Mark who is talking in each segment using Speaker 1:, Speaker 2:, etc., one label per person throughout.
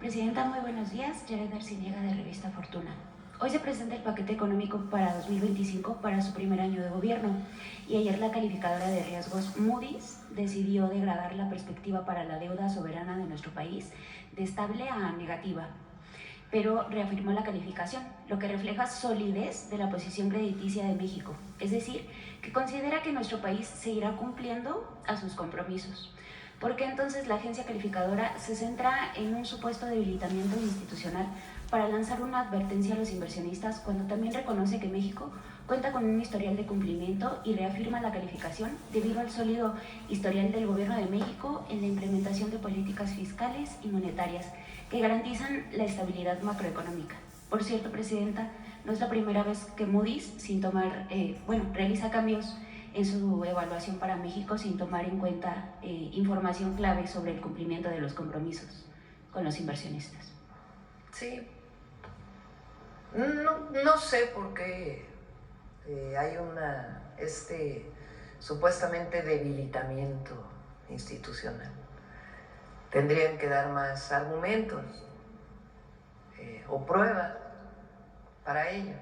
Speaker 1: Presidenta, muy buenos días. Yared Arciniega, de Revista Fortuna. Hoy se presenta el paquete económico para 2025 para su primer año de gobierno, y ayer la calificadora de riesgos Moody's decidió degradar la perspectiva para la deuda soberana de nuestro país de estable a negativa, pero reafirmó la calificación, lo que refleja solidez de la posición crediticia de México, es decir, que considera que nuestro país seguirá cumpliendo a sus compromisos. ¿Por qué entonces la agencia calificadora se centra en un supuesto debilitamiento institucional para lanzar una advertencia a los inversionistas, cuando también reconoce que México cuenta con un historial de cumplimiento y reafirma la calificación debido al sólido historial del Gobierno de México en la implementación de políticas fiscales y monetarias que garantizan la estabilidad macroeconómica? Por cierto, Presidenta, no es la primera vez que Moody's, realiza cambios en su evaluación para México sin tomar en cuenta información clave sobre el cumplimiento de los compromisos con los inversionistas.
Speaker 2: Sí, no sé por qué hay supuestamente debilitamiento institucional. Tendrían que dar más argumentos o pruebas para ello.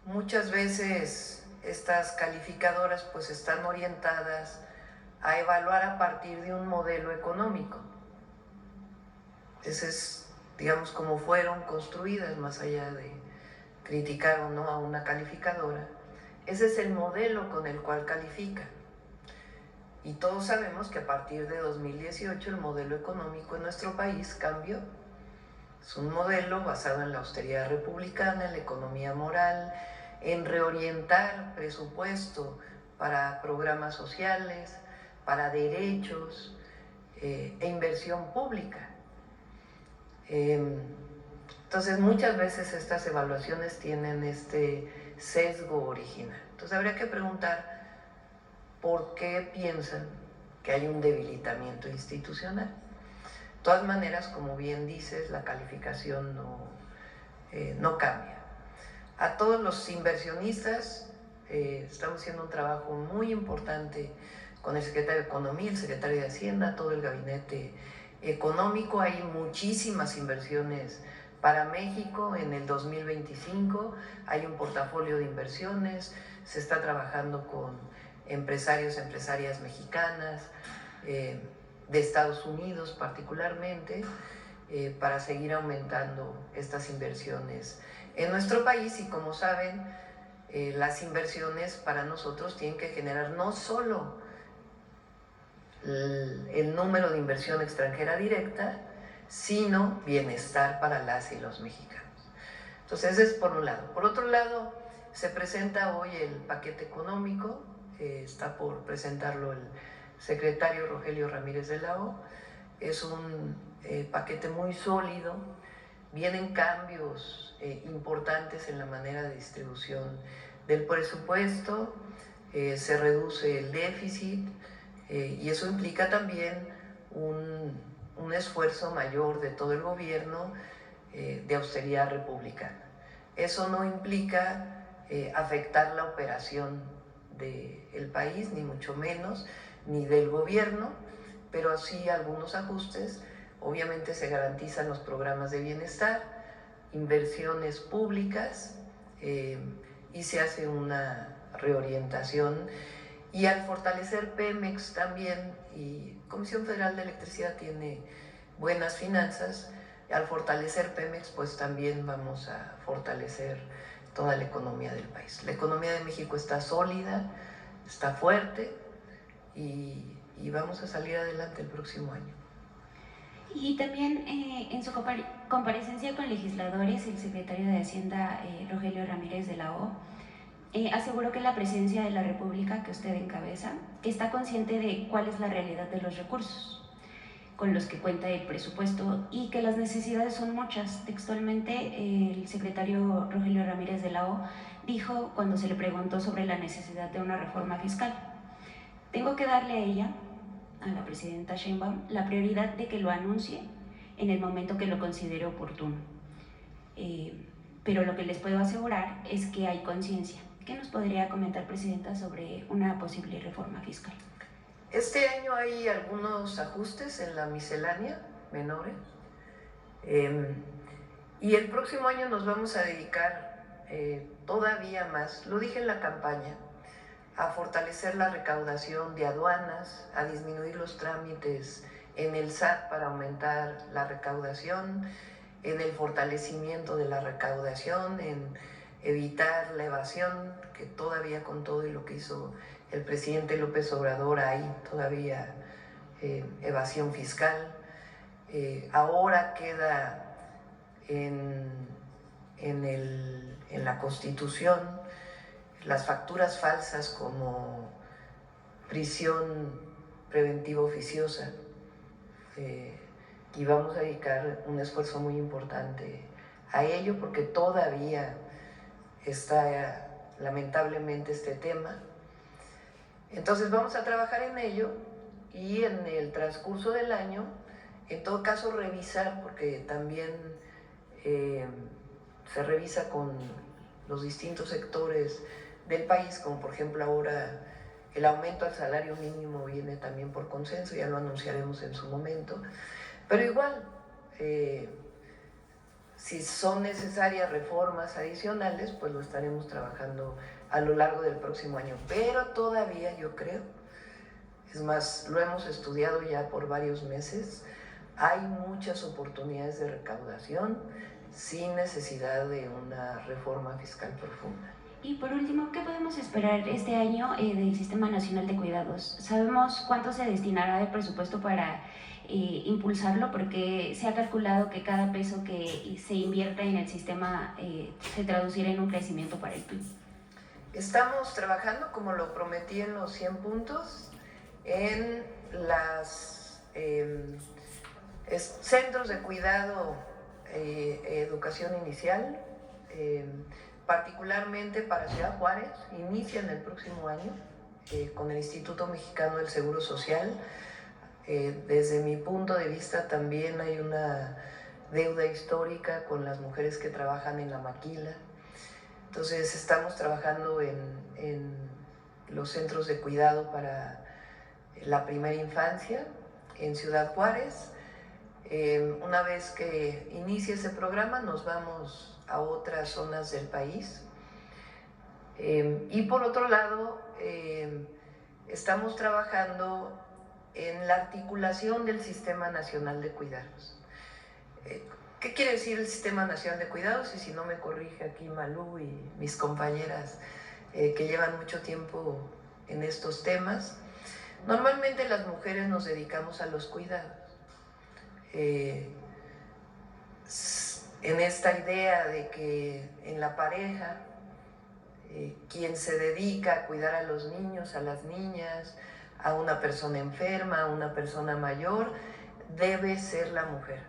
Speaker 2: Muchas veces estas calificadoras pues están orientadas a evaluar a partir de un modelo económico. Ese es, digamos, como fueron construidas, más allá de criticar o no a una calificadora. Ese es el modelo con el cual califica. Y todos sabemos que a partir de 2018 el modelo económico en nuestro país cambió. Es un modelo basado en la austeridad republicana, en la economía moral, en reorientar presupuesto para programas sociales, para derechos e inversión pública. Entonces muchas veces estas evaluaciones tienen este sesgo original. Entonces habría que preguntar por qué piensan que hay un debilitamiento institucional. De todas maneras, como bien dices, la calificación no cambia. A todos los inversionistas estamos haciendo un trabajo muy importante con el secretario de Economía, el secretario de Hacienda, todo el gabinete económico. Hay muchísimas inversiones para México en el 2025, hay un portafolio de inversiones, se está trabajando con empresarios, empresarias mexicanas, de Estados Unidos particularmente, para seguir aumentando estas inversiones en nuestro país. Y como saben, las inversiones para nosotros tienen que generar no solo el número de inversión extranjera directa, sino bienestar para las y los mexicanos. Entonces, ese es por un lado. Por otro lado, se presenta hoy el paquete económico, está por presentarlo el secretario Rogelio Ramírez de la O. Es un paquete muy sólido, vienen cambios importantes en la manera de distribución del presupuesto, se reduce el déficit, y eso implica también un esfuerzo mayor de todo el gobierno de austeridad republicana. Eso no implica afectar la operación del país, ni mucho menos, ni del gobierno, pero sí algunos ajustes. Obviamente se garantizan los programas de bienestar, inversiones públicas, y se hace una reorientación. Y al fortalecer Pemex también, y Comisión Federal de Electricidad tiene buenas finanzas, al fortalecer Pemex pues también vamos a fortalecer toda la economía del país. La economía de México está sólida, está fuerte, y vamos a salir adelante el próximo año.
Speaker 1: Y también en su comparecencia con legisladores, el secretario de Hacienda, Rogelio Ramírez de la O, aseguró que la presidencia de la República que usted encabeza está consciente de cuál es la realidad de los recursos con los que cuenta el presupuesto y que las necesidades son muchas. Textualmente, el secretario Rogelio Ramírez de la O dijo, cuando se le preguntó sobre la necesidad de una reforma fiscal: tengo que darle a ella, a la presidenta Sheinbaum, la prioridad de que lo anuncie en el momento que lo considere oportuno. Pero lo que les puedo asegurar es que hay conciencia. ¿Qué nos podría comentar, Presidenta, sobre una posible reforma fiscal?
Speaker 2: Este año hay algunos ajustes en la miscelánea menores, Y el próximo año nos vamos a dedicar todavía más, lo dije en la campaña, a fortalecer la recaudación de aduanas, a disminuir los trámites en el SAT para aumentar la recaudación, en el fortalecimiento de la recaudación, en evitar la evasión, que todavía con todo y lo que hizo el presidente López Obrador hay todavía evasión fiscal. Ahora queda en la Constitución las facturas falsas como prisión preventiva oficiosa, y vamos a dedicar un esfuerzo muy importante a ello porque todavía está lamentablemente este tema. Entonces vamos a trabajar en ello y en el transcurso del año, en todo caso revisar, porque también se revisa con los distintos sectores del país, como por ejemplo ahora el aumento al salario mínimo viene también por consenso, ya lo anunciaremos en su momento, pero igual, si son necesarias reformas adicionales, pues lo estaremos trabajando a lo largo del próximo año, pero todavía yo creo, es más, lo hemos estudiado ya por varios meses, hay muchas oportunidades de recaudación sin necesidad de una reforma fiscal profunda.
Speaker 1: Y por último, ¿qué podemos esperar este año del Sistema Nacional de Cuidados? ¿Sabemos cuánto se destinará de presupuesto para impulsarlo? Porque se ha calculado que cada peso que se invierta en el sistema se traducirá en un crecimiento para el PIB.
Speaker 2: Estamos trabajando, como lo prometí en los 100 puntos, en las centros de cuidado, educación inicial, particularmente para Ciudad Juárez, inician el próximo año con el Instituto Mexicano del Seguro Social. Desde mi punto de vista también hay una deuda histórica con las mujeres que trabajan en la maquila. Entonces estamos trabajando en los centros de cuidado para la primera infancia en Ciudad Juárez. Una vez que inicie ese programa nos vamos a otras zonas del país. Y por otro lado, estamos trabajando en la articulación del Sistema Nacional de Cuidados. ¿Qué quiere decir el Sistema Nacional de Cuidados? Y si no me corrige aquí Malú y mis compañeras que llevan mucho tiempo en estos temas, normalmente las mujeres nos dedicamos a los cuidados. En esta idea de que en la pareja, quien se dedica a cuidar a los niños, a las niñas, a una persona enferma, a una persona mayor, debe ser la mujer.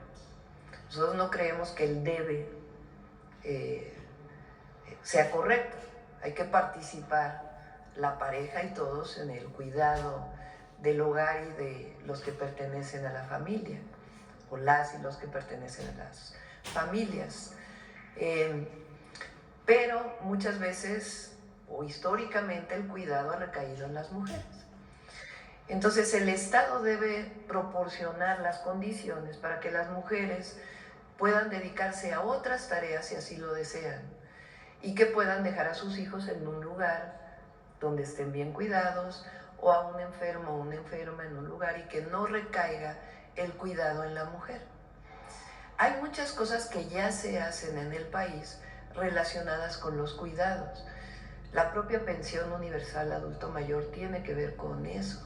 Speaker 2: Nosotros no creemos que el debe sea correcto. Hay que participar la pareja y todos en el cuidado del hogar y de los que pertenecen a la familia, o las y los que pertenecen a las familias. Pero muchas veces, o históricamente, el cuidado ha recaído en las mujeres. Entonces el Estado debe proporcionar las condiciones para que las mujeres puedan dedicarse a otras tareas si así lo desean, y que puedan dejar a sus hijos en un lugar donde estén bien cuidados, o a un enfermo o una enferma en un lugar, y que no recaiga el cuidado en la mujer. Hay muchas cosas que ya se hacen en el país relacionadas con los cuidados. La propia pensión universal adulto mayor tiene que ver con eso.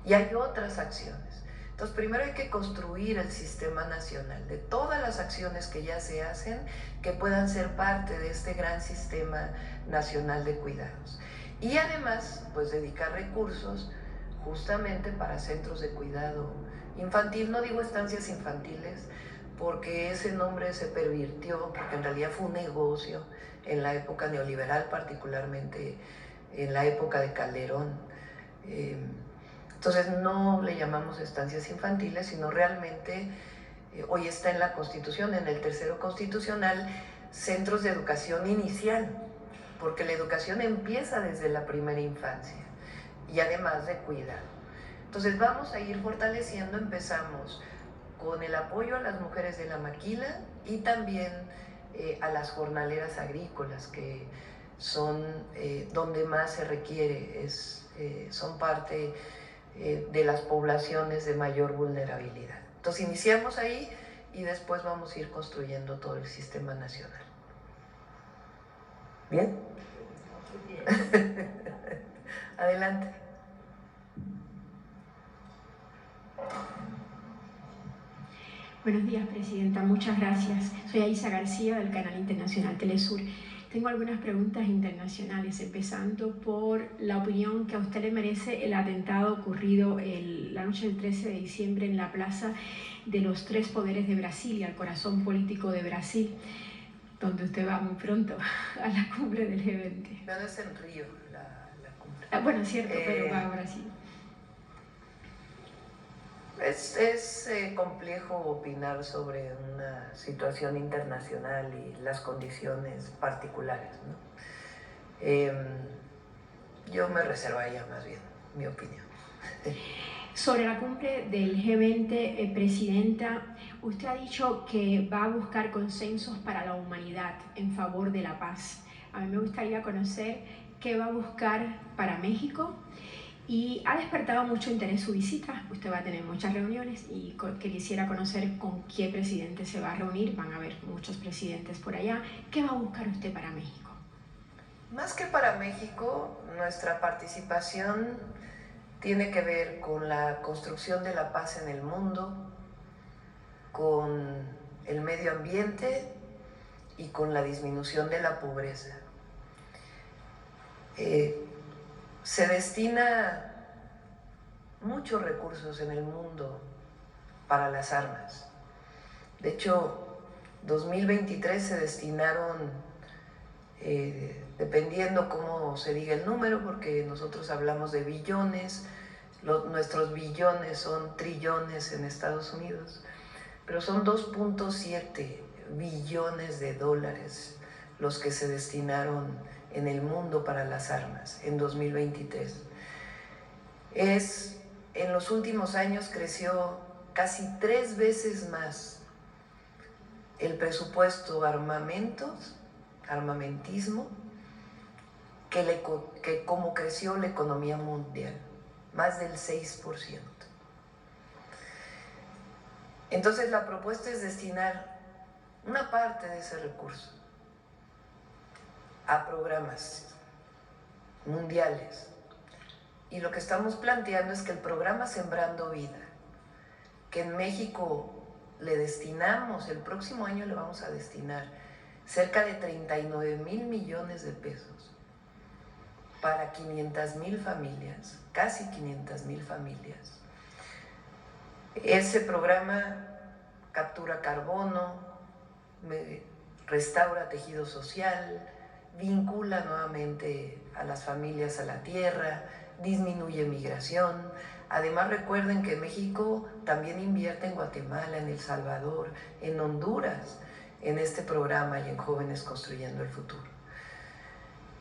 Speaker 2: Y hay otras acciones. Entonces, primero hay que construir el sistema nacional de todas las acciones que ya se hacen que puedan ser parte de este gran sistema nacional de cuidados. Y además, pues dedicar recursos justamente para centros de cuidado infantil. No digo estancias infantiles porque ese nombre se pervirtió, porque en realidad fue un negocio en la época neoliberal, particularmente en la época de Calderón. Entonces no le llamamos estancias infantiles, sino realmente, hoy está en la Constitución, en el tercero constitucional, centros de educación inicial, porque la educación empieza desde la primera infancia y además de cuidado. Entonces vamos a ir fortaleciendo, empezamos con el apoyo a las mujeres de la maquila y también a las jornaleras agrícolas, que son donde más se requiere, son parte de las poblaciones de mayor vulnerabilidad. Entonces iniciamos ahí y después vamos a ir construyendo todo el sistema nacional. ¿Bien? Adelante.
Speaker 3: Buenos días, Presidenta. Muchas gracias. Soy Aisa García, del canal internacional Telesur. Tengo algunas preguntas internacionales, empezando por la opinión que a usted le merece el atentado ocurrido la noche del 13 de diciembre en la Plaza de los Tres Poderes de Brasilia, el corazón político de Brasil, donde usted va muy pronto a la cumbre del G20.
Speaker 2: No, es en Río la cumbre.
Speaker 3: Bueno, cierto, pero va a Brasil.
Speaker 2: Es complejo opinar sobre una situación internacional y las condiciones particulares, ¿no? Yo me reservaría más bien mi opinión.
Speaker 3: Sobre la cumbre del G20, Presidenta, usted ha dicho que va a buscar consensos para la humanidad en favor de la paz. A mí me gustaría conocer qué va a buscar para México. Y ha despertado mucho interés su visita. Usted va a tener muchas reuniones y que quisiera conocer con qué presidente se va a reunir. Van a haber muchos presidentes por allá. ¿Qué va a buscar usted para México?
Speaker 2: Más que para México, nuestra participación tiene que ver con la construcción de la paz en el mundo, con el medio ambiente y con la disminución de la pobreza. Se destina muchos recursos en el mundo para las armas. De hecho, 2023 se destinaron, dependiendo cómo se diga el número, porque nosotros hablamos de billones, nuestros billones son trillones en Estados Unidos, pero son 2.7 billones de dólares los que se destinaron en el mundo para las armas en 2023. En los últimos años creció casi 3 veces más el presupuesto armamentismo, que como creció la economía mundial, más del 6%. Entonces la propuesta es destinar una parte de ese recurso a programas mundiales. Y lo que estamos planteando es que el programa Sembrando Vida, que en México le destinamos, el próximo año le vamos a destinar cerca de 39,000 millones de pesos para 500,000 familias, casi 500,000 familias. Ese programa captura carbono, restaura tejido social, vincula nuevamente a las familias a la tierra, disminuye migración. Además, recuerden que México también invierte en Guatemala, en El Salvador, en Honduras, en este programa y en Jóvenes Construyendo el Futuro.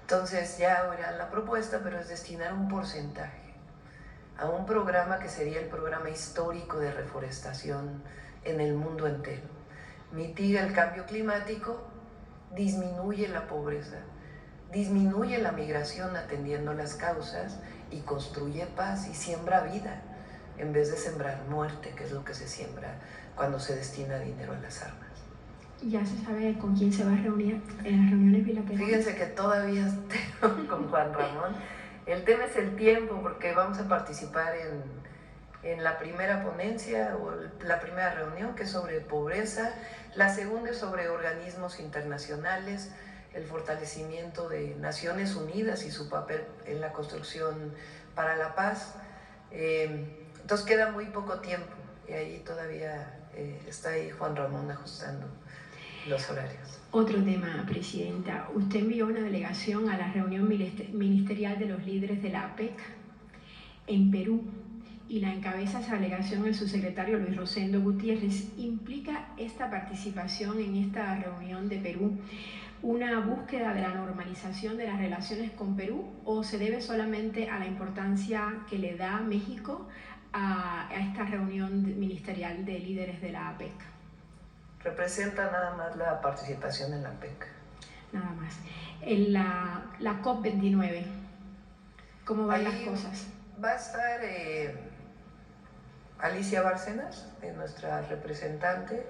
Speaker 2: Entonces ya verán la propuesta, pero es destinar un porcentaje a un programa que sería el programa histórico de reforestación en el mundo entero. Mitiga el cambio climático, disminuye la pobreza, disminuye la migración atendiendo las causas y construye paz y siembra vida en vez de sembrar muerte, que es lo que se siembra cuando se destina dinero a las armas.
Speaker 3: ¿Ya se sabe con quién se va a reunir en las reuniones bilaterales?
Speaker 2: Fíjense que todavía estoy con Juan Ramón. El tema es el tiempo, porque vamos a participar en la primera ponencia o la primera reunión, que es sobre pobreza. La segunda es sobre organismos internacionales, el fortalecimiento de Naciones Unidas y su papel en la construcción para la paz. Entonces queda muy poco tiempo y ahí todavía está ahí Juan Ramón ajustando los horarios.
Speaker 3: Otro tema, Presidenta. Usted envió una delegación a la reunión ministerial de los líderes de la APEC en Perú y la encabeza esa delegación el subsecretario Luis Rosendo Gutiérrez. ¿Implica esta participación en esta reunión de Perú una búsqueda de la normalización de las relaciones con Perú o se debe solamente a la importancia que le da México a esta reunión ministerial de líderes de la APEC?
Speaker 2: Representa nada más la participación en la APEC.
Speaker 3: Nada más. En la COP29, ¿cómo van las
Speaker 2: Ahí
Speaker 3: cosas?
Speaker 2: va a estar Alicia Bárcenas, nuestra representante,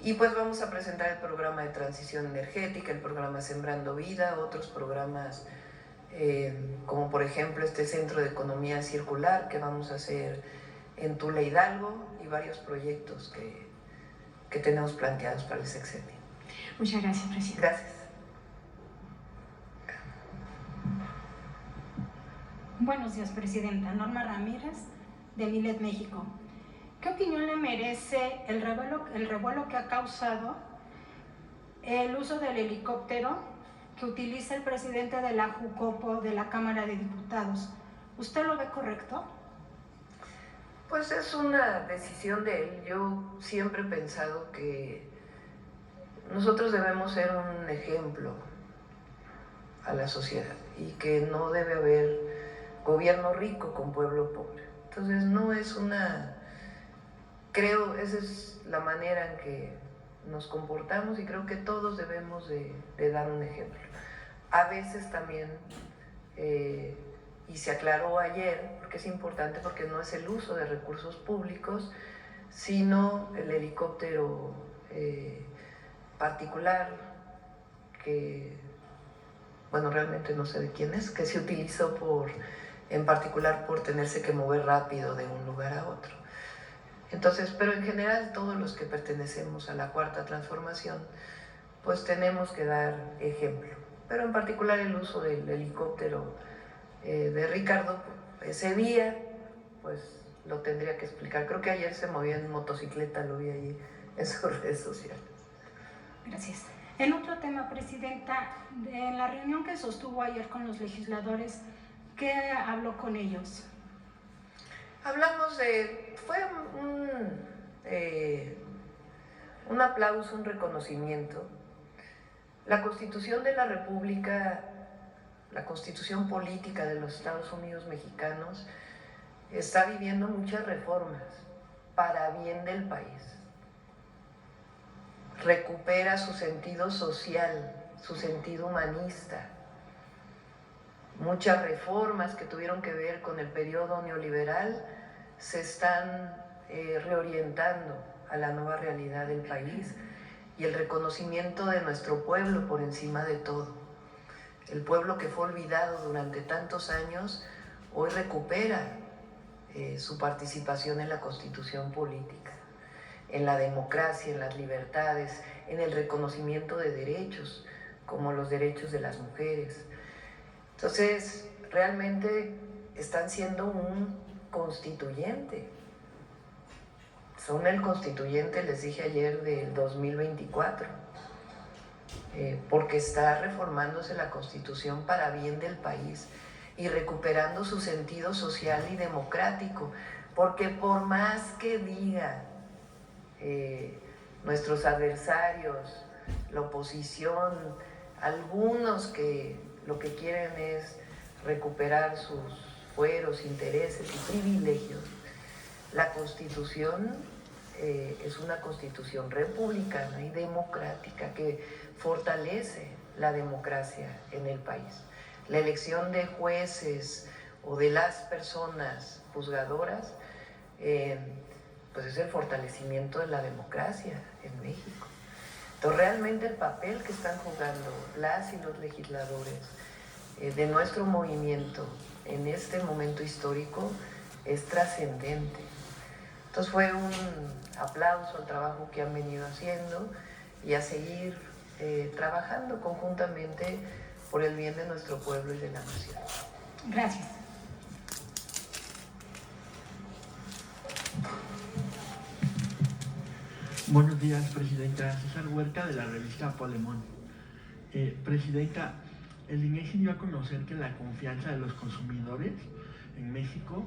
Speaker 2: y pues vamos a presentar el programa de transición energética, el programa Sembrando Vida, otros programas como por ejemplo este Centro de Economía Circular que vamos a hacer en Tula, Hidalgo, y varios proyectos que tenemos planteados para el sexenio.
Speaker 3: Muchas gracias, presidente.
Speaker 2: Gracias.
Speaker 4: Buenos días, Presidenta. Norma Ramírez, de Milet, México. ¿Qué opinión le merece el revuelo que ha causado el uso del helicóptero que utiliza el presidente de la JUCOPO de la Cámara de Diputados? ¿Usted lo ve correcto?
Speaker 2: Pues es una decisión de él. Yo siempre he pensado que nosotros debemos ser un ejemplo a la sociedad y que no debe haber gobierno rico con pueblo pobre. Entonces no es una... Creo, esa es la manera en que nos comportamos y creo que todos debemos de dar un ejemplo. A veces también, y se aclaró ayer, porque es importante, porque no es el uso de recursos públicos, sino el helicóptero particular que, bueno, realmente no sé de quién es, que se utilizó en particular por tenerse que mover rápido de un lugar a otro. Entonces, pero en general todos los que pertenecemos a la Cuarta Transformación, pues tenemos que dar ejemplo. Pero en particular el uso del helicóptero de Ricardo, ese día, pues lo tendría que explicar. Creo que ayer se movía en motocicleta, lo vi ahí en sus redes sociales.
Speaker 4: Gracias. En otro tema, Presidenta, en la reunión que sostuvo ayer con los legisladores, ¿qué habló con ellos?
Speaker 2: Hablamos fue un aplauso, un reconocimiento. La Constitución de la República, la Constitución política de los Estados Unidos mexicanos, está viviendo muchas reformas para bien del país. Recupera su sentido social, su sentido humanista. Muchas reformas que tuvieron que ver con el periodo neoliberal se están reorientando a la nueva realidad del país y el reconocimiento de nuestro pueblo por encima de todo. El pueblo que fue olvidado durante tantos años hoy recupera su participación en la constitución política, en la democracia, en las libertades, en el reconocimiento de derechos, como los derechos de las mujeres. Entonces, realmente están siendo un constituyente. Son el constituyente, les dije ayer, del 2024, porque está reformándose la Constitución para bien del país y recuperando su sentido social y democrático, porque por más que digan nuestros adversarios, la oposición, algunos que lo que quieren es recuperar sus fueros, intereses y privilegios, la Constitución es una Constitución republicana y democrática que fortalece la democracia en el país. La elección de jueces o de las personas juzgadoras pues es el fortalecimiento de la democracia en México. Entonces realmente el papel que están jugando las y los legisladores de nuestro movimiento en este momento histórico es trascendente. Entonces fue un aplauso al trabajo que han venido haciendo y a seguir trabajando conjuntamente por el bien de nuestro pueblo y de la nación.
Speaker 4: Gracias.
Speaker 5: Buenos días, Presidenta. César Huerta, de la revista Polemón. Presidenta, el INEGI dio a conocer que la confianza de los consumidores en México,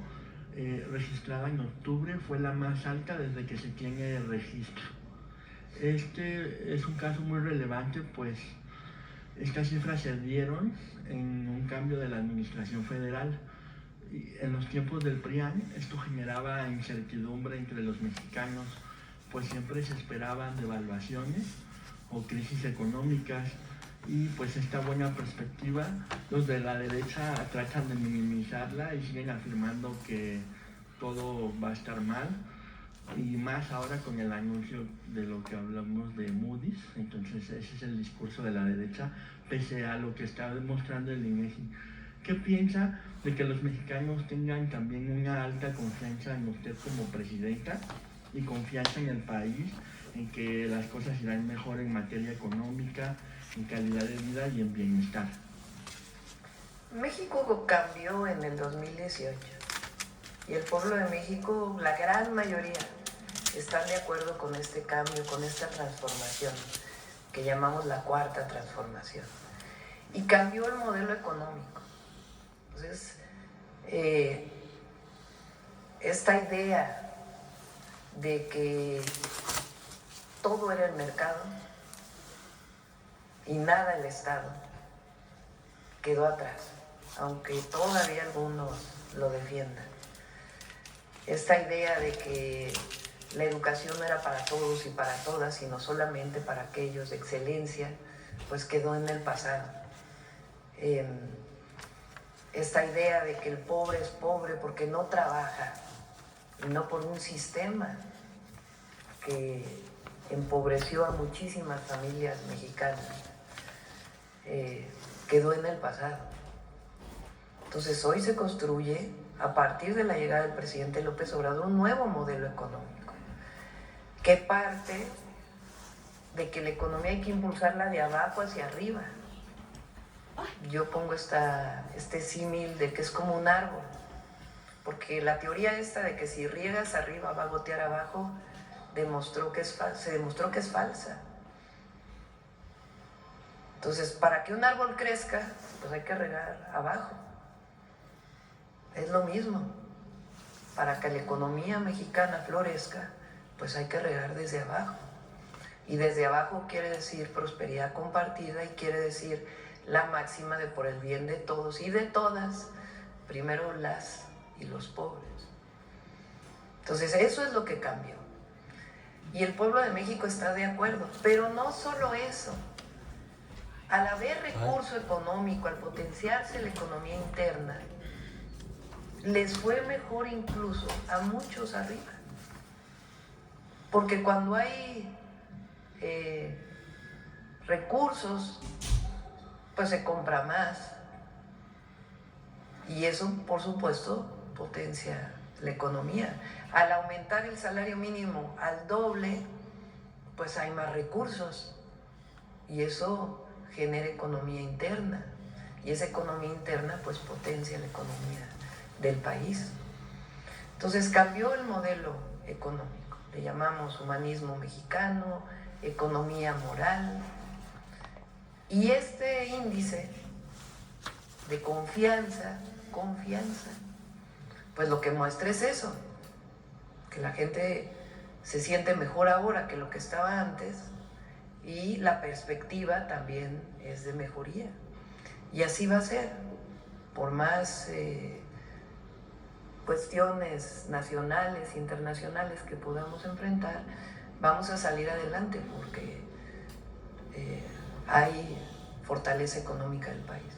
Speaker 5: registrada en octubre, fue la más alta desde que se tiene el registro. Este es un caso muy relevante, pues estas cifras se dieron en un cambio de la administración federal. Y en los tiempos del PRIAN esto generaba incertidumbre entre los mexicanos, pues siempre se esperaban devaluaciones o crisis económicas, y pues esta buena perspectiva los de la derecha tratan de minimizarla y siguen afirmando que todo va a estar mal, y más ahora con el anuncio de lo que hablamos de Moody's. Entonces ese es el discurso de la derecha, pese a lo que está demostrando el INEGI. ¿Qué piensa de que los mexicanos tengan también una alta confianza en usted como presidenta y confianza en el país, en que las cosas irán mejor en materia económica, en calidad de vida y en bienestar?
Speaker 2: México cambió en el 2018 y el pueblo de México, la gran mayoría, están de acuerdo con este cambio, con esta transformación que llamamos la cuarta transformación. Y cambió el modelo económico. Entonces, esta idea de que todo era el mercado y nada el Estado quedó atrás, aunque todavía algunos lo defiendan. Esta idea de que la educación no era para todos y para todas, sino solamente para aquellos de excelencia, pues quedó en el pasado. Esta idea de que el pobre es pobre porque no trabaja y no por un sistema que empobreció a muchísimas familias mexicanas, quedó en el pasado. Entonces hoy se construye, a partir de la llegada del presidente López Obrador, un nuevo modelo económico que parte de que la economía hay que impulsarla de abajo hacia arriba. Yo pongo este símil de que es como un árbol, porque la teoría esta de que si riegas arriba va a gotear abajo se demostró que es falsa. Entonces, para que un árbol crezca, pues hay que regar abajo. Es lo mismo. Para que la economía mexicana florezca, pues hay que regar desde abajo. Y desde abajo quiere decir prosperidad compartida y quiere decir la máxima de por el bien de todos y de todas, primero las y los pobres. Entonces eso es lo que cambió. Y el pueblo de México está de acuerdo, pero no solo eso. Al haber recurso económico, al potenciarse la economía interna, les fue mejor incluso a muchos arriba. Porque cuando hay recursos, pues se compra más. Y eso, por supuesto, potencia la economía. Al aumentar el salario mínimo al doble, pues hay más recursos. Y eso genera economía interna. Y esa economía interna, pues potencia la economía del país. Entonces cambió el modelo económico. Le llamamos humanismo mexicano, economía moral. Y este índice de confianza, pues lo que muestra es eso, que la gente se siente mejor ahora que lo que estaba antes, y la perspectiva también es de mejoría. Y así va a ser, por más cuestiones nacionales, internacionales que podamos enfrentar, vamos a salir adelante porque hay fortaleza económica del país.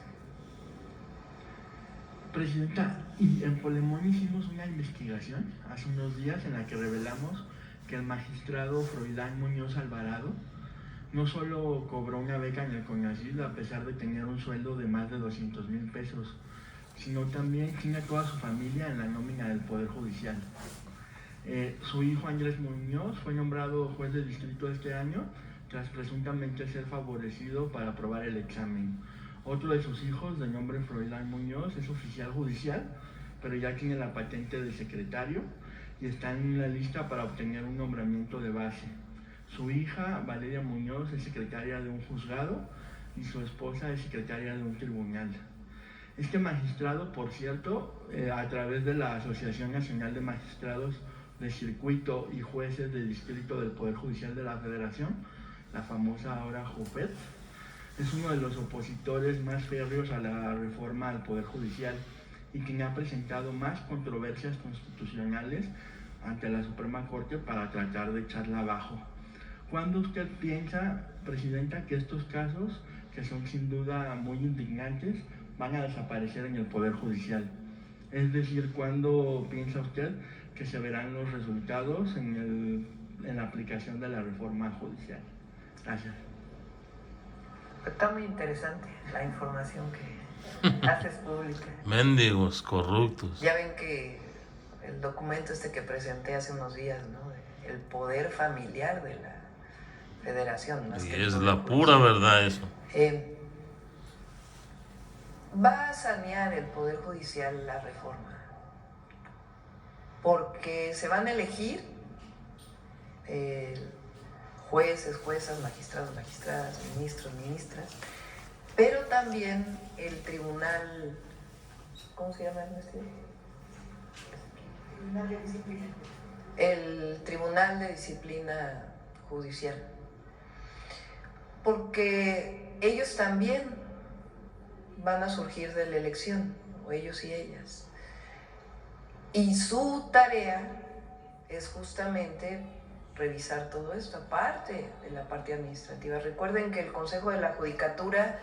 Speaker 5: Presidenta, y en Polemón hicimos una investigación hace unos días en la que revelamos que el magistrado Froilán Muñoz Alvarado no solo cobró una beca en el CONACYT a pesar de tener un sueldo de más de 200,000 pesos, sino también tiene a toda su familia en la nómina del Poder Judicial. Su hijo Andrés Muñoz fue nombrado juez de distrito este año tras presuntamente ser favorecido para aprobar el examen. Otro de sus hijos, de nombre Froilán Muñoz, es oficial judicial, pero ya tiene la patente de secretario y está en la lista para obtener un nombramiento de base. Su hija, Valeria Muñoz, es secretaria de un juzgado y su esposa es secretaria de un tribunal. Este magistrado, por cierto, a través de la Asociación Nacional de Magistrados de Circuito y Jueces de Distrito del Poder Judicial de la Federación, la famosa ahora JUPET, es uno de los opositores más férreos a la reforma al Poder Judicial y quien ha presentado más controversias constitucionales ante la Suprema Corte para tratar de echarla abajo. ¿Cuándo usted piensa, Presidenta, que estos casos, que son sin duda muy indignantes, van a desaparecer en el Poder Judicial? Es decir, ¿cuándo piensa usted que se verán los resultados en la aplicación de la reforma judicial? Gracias.
Speaker 2: Está muy interesante la información que haces pública.
Speaker 6: Mendigos, corruptos.
Speaker 2: Ya ven que el documento que presenté hace unos días, ¿no? El poder familiar de la federación.
Speaker 6: Y es la pura verdad eso.
Speaker 2: Va a sanear el Poder Judicial la reforma, porque se van a elegir jueces, juezas, magistrados, magistradas, ministros, ministras, pero también el tribunal, ¿cómo se llama el Tribunal de Disciplina? El Tribunal de Disciplina Judicial, porque ellos también van a surgir de la elección, o ellos y ellas, y su tarea es justamente revisar todo esto, aparte de la parte administrativa. Recuerden que el Consejo de la Judicatura,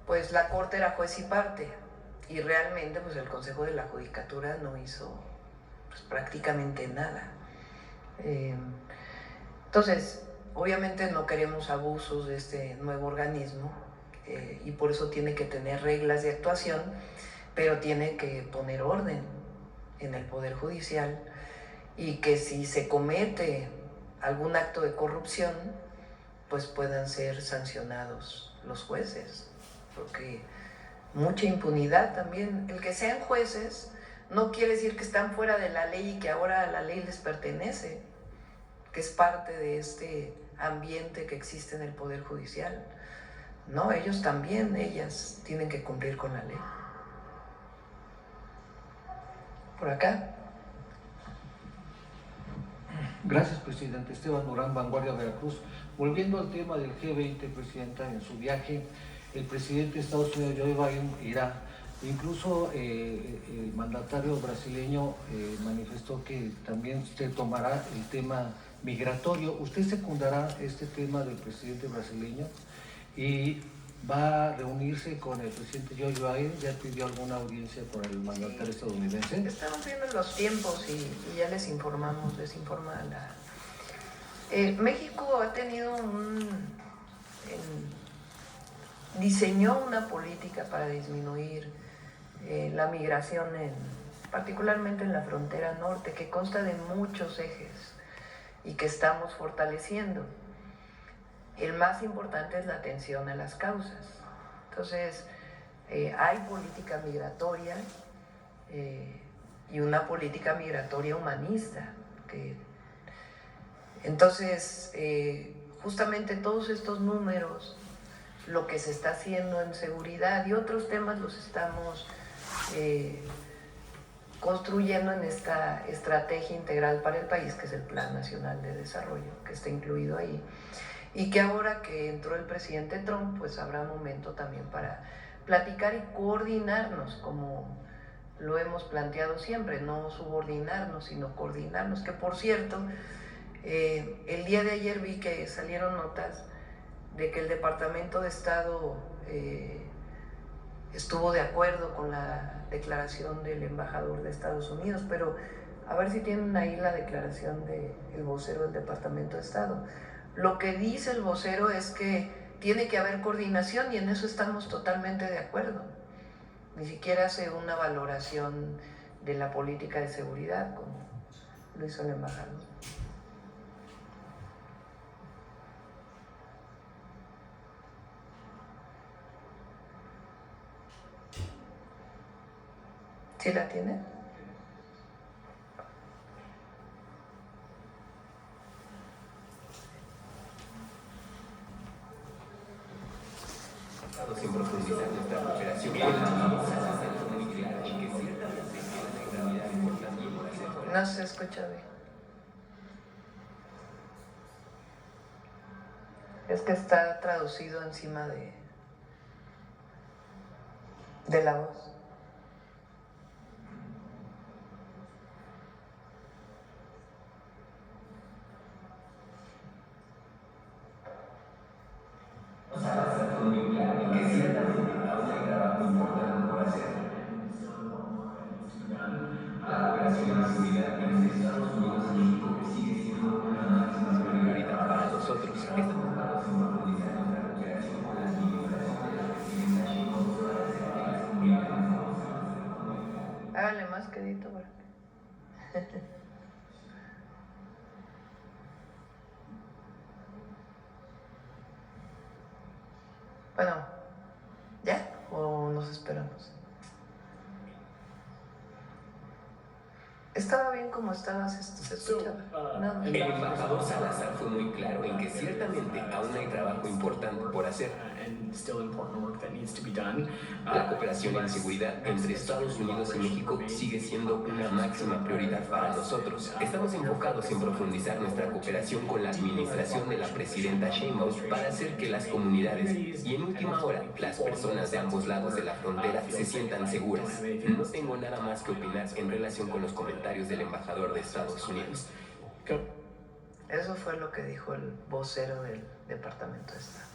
Speaker 2: pues la Corte era juez y parte, y realmente pues el Consejo de la Judicatura no hizo pues, prácticamente nada. Entonces, obviamente no queremos abusos de este nuevo organismo, y por eso tiene que tener reglas de actuación, pero tiene que poner orden en el Poder Judicial, y que si se comete algún acto de corrupción, pues puedan ser sancionados los jueces, porque mucha impunidad también. El que sean jueces no quiere decir que están fuera de la ley y que ahora la ley les pertenece, que es parte de este ambiente que existe en el Poder Judicial. No, ellos también, ellas tienen que cumplir con la ley. Por acá.
Speaker 7: Gracias, Presidente. Esteban Morán, Vanguardia, Veracruz. Volviendo al tema del G20, Presidenta, en su viaje, el presidente de Estados Unidos, Joe Biden, irá. Incluso el mandatario brasileño manifestó que también usted tomará el tema migratorio. ¿Usted secundará este tema del presidente brasileño? Y va a reunirse con el presidente Joe Biden. ¿Ya pidió alguna audiencia con el mandatario estadounidense?
Speaker 2: Estamos viendo los tiempos y ya les informamos, México ha tenido diseñó una política para disminuir la migración, particularmente en la frontera norte, que consta de muchos ejes y que estamos fortaleciendo. El más importante es la atención a las causas. Entonces, hay política migratoria y una política migratoria humanista. Entonces, justamente todos estos números, lo que se está haciendo en seguridad y otros temas los estamos construyendo en esta estrategia integral para el país, que es el Plan Nacional de Desarrollo, que está incluido ahí. Y que ahora que entró el presidente Trump, pues habrá momento también para platicar y coordinarnos, como lo hemos planteado siempre, no subordinarnos, sino coordinarnos. Que por cierto, el día de ayer vi que salieron notas de que el Departamento de Estado estuvo de acuerdo con la declaración del embajador de Estados Unidos, pero a ver si tienen ahí la declaración del vocero del Departamento de Estado. Lo que dice el vocero es que tiene que haber coordinación, y en eso estamos totalmente de acuerdo. Ni siquiera hace una valoración de la política de seguridad como lo hizo el embajador. ¿Sí la tiene?
Speaker 8: Sin profundizar nuestra cooperación
Speaker 2: No se escucha bien. Es que está traducido encima de la voz.
Speaker 8: Prioridad para nosotros.
Speaker 2: Háganle más quedito para que... Bueno, ¿ya? ¿O nos esperamos? Estaba bien como estabas, se escuchaba. Nada.
Speaker 8: El embajador Salazar fue muy claro en que ciertamente aún hay trabajo importante por hacer. La cooperación en seguridad entre Estados Unidos y México sigue siendo una máxima prioridad para nosotros. Estamos enfocados en profundizar nuestra cooperación con la administración de la presidenta Sheinbaum para hacer que las comunidades y en última hora las personas de ambos lados de la frontera se sientan seguras. No tengo nada más que opinar en relación con los comentarios del embajador de Estados Unidos.
Speaker 2: Eso fue lo que dijo el vocero del Departamento de Estado.